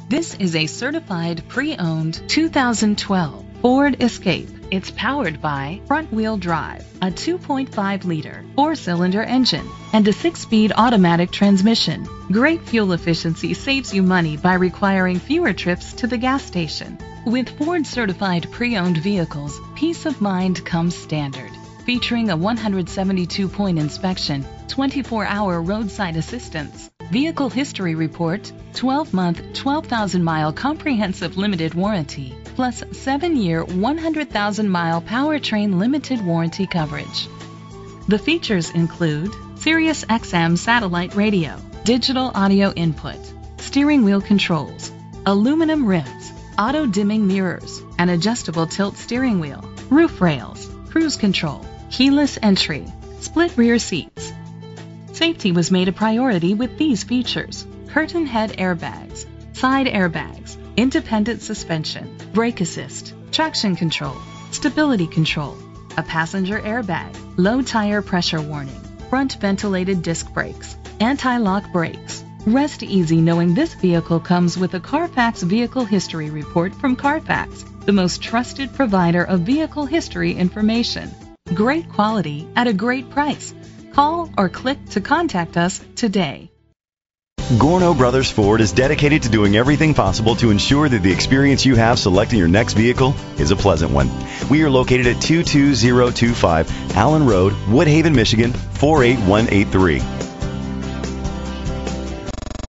This is a certified pre-owned 2012 Ford Escape. It's powered by front-wheel drive, a 2.5-liter four-cylinder engine, and a 6-speed automatic transmission. Great fuel efficiency saves you money by requiring fewer trips to the gas station. With Ford certified pre-owned vehicles, peace of mind comes standard. Featuring a 172-point inspection, 24-hour roadside assistance, vehicle history report, 12-month, 12,000-mile comprehensive limited warranty, plus 7-year, 100,000-mile powertrain limited warranty coverage. The features include Sirius XM satellite radio, digital audio input, steering wheel controls, aluminum rims, auto-dimming mirrors, an adjustable tilt steering wheel, roof rails, cruise control, keyless entry, split rear seats. Safety was made a priority with these features: curtain head airbags, side airbags, independent suspension, brake assist, traction control, stability control, a passenger airbag, low tire pressure warning, front ventilated disc brakes, anti-lock brakes. Rest easy knowing this vehicle comes with a Carfax Vehicle History Report from Carfax, the most trusted provider of vehicle history information. Great quality at a great price. Call or click to contact us today. Gorno Brothers Ford is dedicated to doing everything possible to ensure that the experience you have selecting your next vehicle is a pleasant one. We are located at 22025 Allen Road, Woodhaven, Michigan 48183.